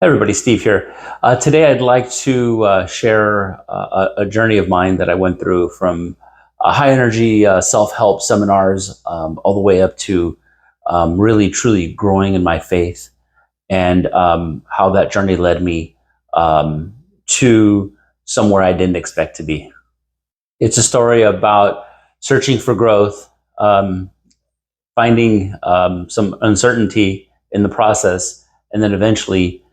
everybody, Steve here. Today I'd like to share a journey of mine that I went through from high energy self-help seminars all the way up to really truly growing in my faith, and how that journey led me to somewhere I didn't expect to be. It's a story about searching for growth, finding some uncertainty in the process, and then eventually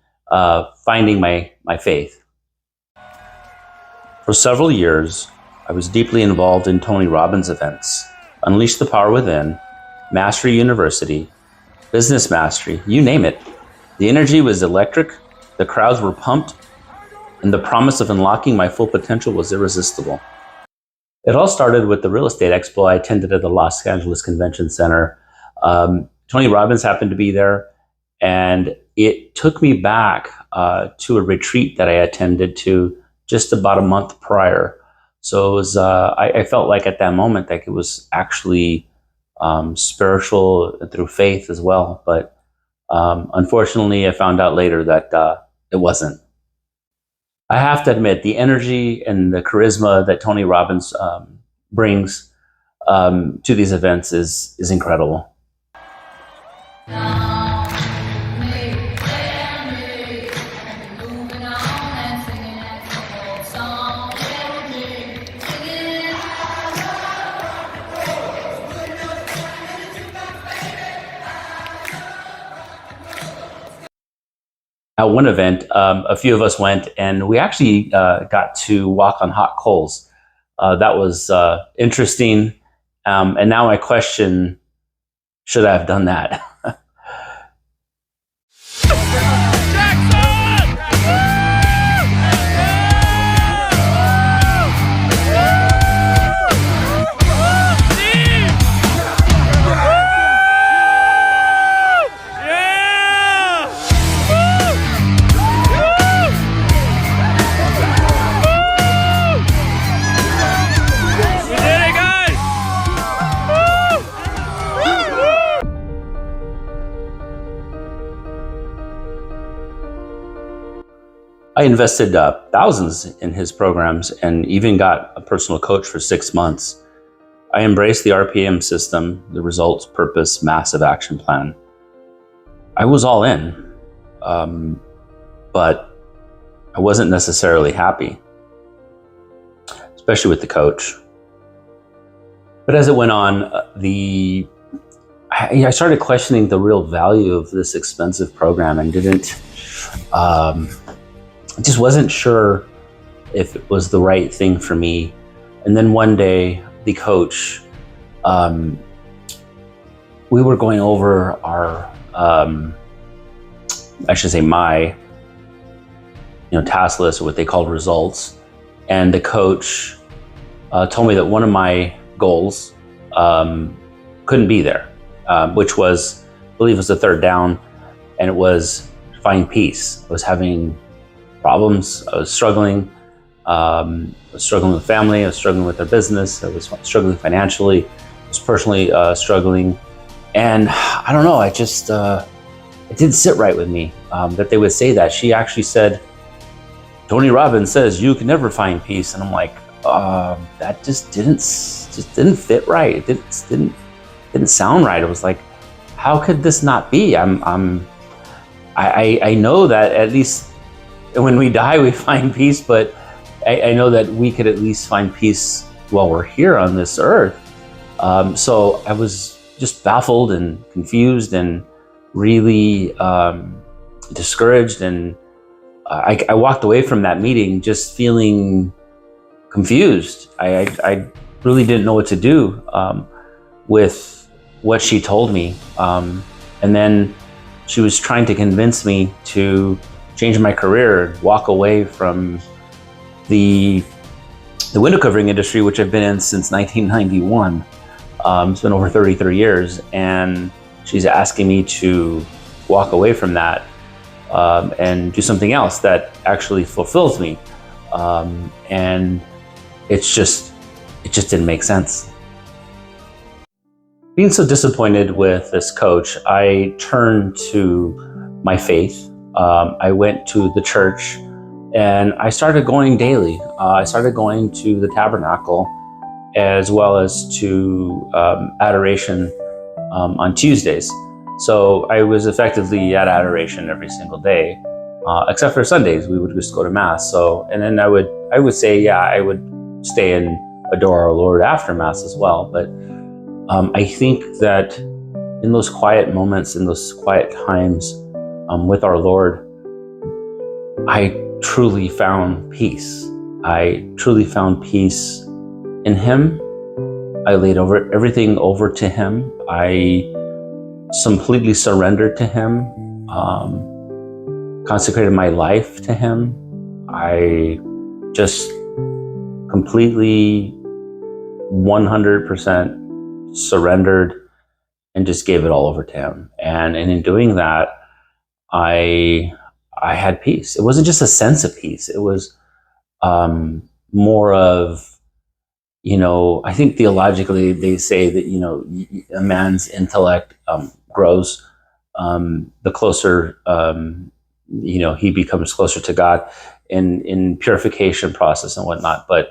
finding my faith. For several years, I was deeply involved in Tony Robbins events, Unleash the Power Within, Mastery University, Business Mastery, you name it. The energy was electric, the crowds were pumped, and the promise of unlocking my full potential was irresistible. It all started with the real estate expo I attended at the Los Angeles Convention Center. Tony Robbins happened to be there, and it took me back to a retreat that I attended to just about a month prior. So it was, I felt like at that moment that it was actually spiritual through faith as well. But unfortunately, I found out later that it wasn't. I have to admit, the energy and the charisma that Tony Robbins brings to these events is incredible. At one event, a few of us went, and we actually got to walk on hot coals. That was interesting, and now I question, should I have done that? I invested thousands in his programs and even got a personal coach for 6 months. I embraced the RPM system, the results, purpose, massive action plan. I was all in, but I wasn't necessarily happy, especially with the coach. But as it went on, I started questioning the real value of this expensive program and I just wasn't sure if it was the right thing for me. And then one day, the coach, we were going over our, my task list, or what they called results. And the coach told me that one of my goals couldn't be there, which was, I believe it was the third down, and it was find peace. I was having problems. I was struggling. I was struggling with family. I was struggling with their business. I was struggling financially. I was personally struggling. And I don't know, it didn't sit right with me that they would say that. She actually said, Tony Robbins says you can never find peace. And I'm like, that just didn't fit right. It didn't sound right. It was like, how could this not be? I know that at least when we die, we find peace, but I know that we could at least find peace while we're here on this earth. So I was just baffled and confused and really discouraged. And I walked away from that meeting just feeling confused. I really didn't know what to do with what she told me. And then she was trying to convince me to change my career, walk away from the window covering industry, which I've been in since 1991. It's been over 33 years, and she's asking me to walk away from that and do something else that actually fulfills me. And it just didn't make sense. Being so disappointed with this coach, I turned to my faith I went to the church and I started going daily. I started going to the tabernacle as well as to adoration on Tuesdays. So I was effectively at adoration every single day, except for Sundays. We would just go to mass. So, and then I would say, yeah, I would stay and adore our Lord after mass as well. But I think that in those quiet moments, in those quiet times with our Lord, I truly found peace. I truly found peace in Him. I laid everything over to Him. I completely surrendered to Him, consecrated my life to Him. I just completely 100% surrendered and just gave it all over to Him. And in doing that, I had peace. It wasn't just a sense of peace. It was more of, I think theologically they say that, a man's intellect grows the closer, he becomes closer to God in purification process and whatnot. But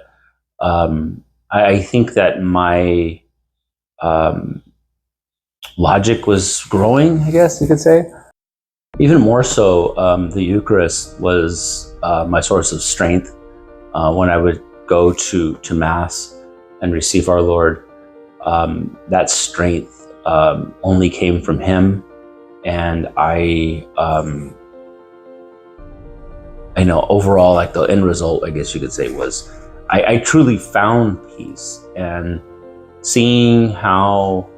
I think that my logic was growing, I guess you could say. Even more so, the Eucharist was my source of strength when I would go to Mass and receive our Lord. That strength only came from Him, and I know overall, like the end result, I guess you could say, was I truly found peace. And seeing how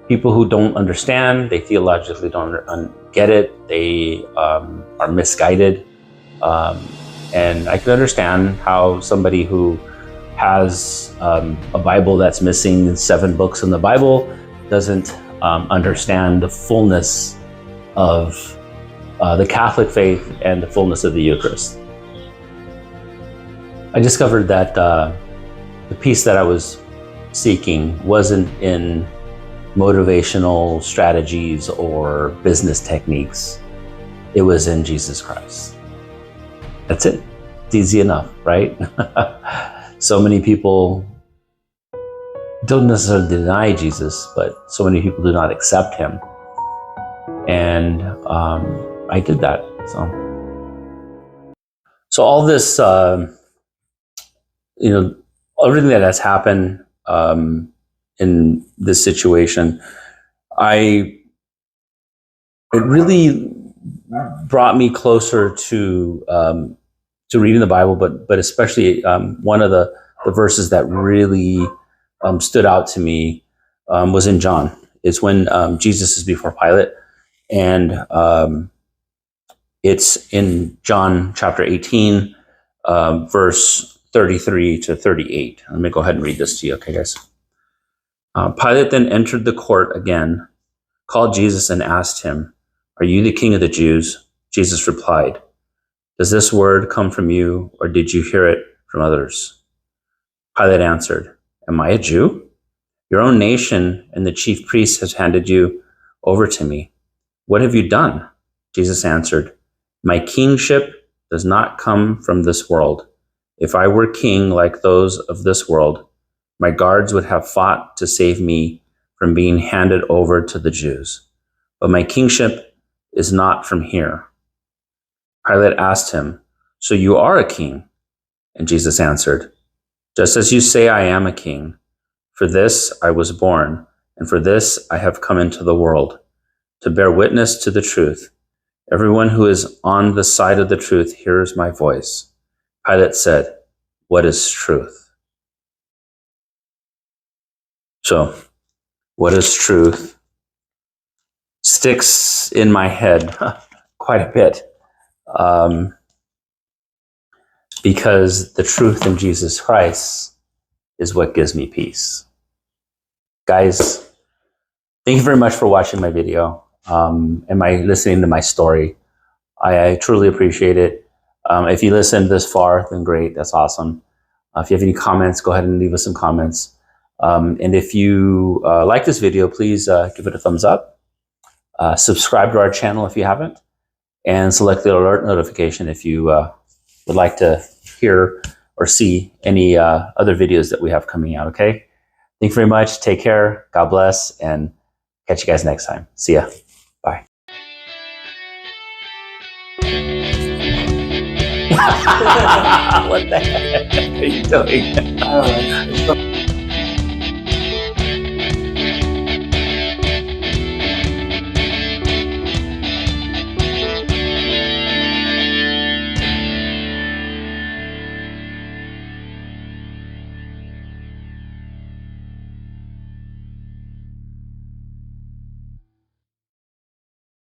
people who don't understand, they theologically don't get it, they are misguided. And I can understand how somebody who has a Bible that's missing 7 books in the Bible doesn't understand the fullness of the Catholic faith and the fullness of the Eucharist. I discovered that the peace that I was seeking wasn't in motivational strategies or business techniques. It was in Jesus Christ. That's it. It's easy enough, right? So many people don't necessarily deny Jesus, but so many people do not accept Him. And I did that. So all this, everything that has happened in this situation, it really brought me closer to reading the Bible, but especially one of the verses that really stood out to me was in John. It's when Jesus is before Pilate, and it's in John chapter 18, verse 33 to 38. Let me go ahead and read this to you, okay, guys? Pilate then entered the court again, called Jesus, and asked him, "Are you the king of the Jews?" Jesus replied, "Does this word come from you, or did you hear it from others?" Pilate answered, "Am I a Jew? Your own nation and the chief priests has handed you over to me. What have you done?" Jesus answered, "My kingship does not come from this world. If I were king like those of this world, my guards would have fought to save me from being handed over to the Jews. But my kingship is not from here." Pilate asked him, "So you are a king?" And Jesus answered, "Just as you say I am a king. For this I was born, and for this I have come into the world, to bear witness to the truth. Everyone who is on the side of the truth hears my voice." Pilate said, "What is truth?" So, what is truth? Sticks in my head quite a bit, because the truth in Jesus Christ is what gives me peace. Guys, thank you very much for watching my video and listening to my story. I truly appreciate it. If you listened this far, then great, that's awesome. If you have any comments, go ahead and leave us some comments. And if you like this video, please give it a thumbs up. Subscribe to our channel if you haven't. and select the alert notification if you would like to hear or see any other videos that we have coming out, okay? Thank you very much. Take care. God bless, and catch you guys next time. See ya. Bye. What the heck are you doing? I don't know.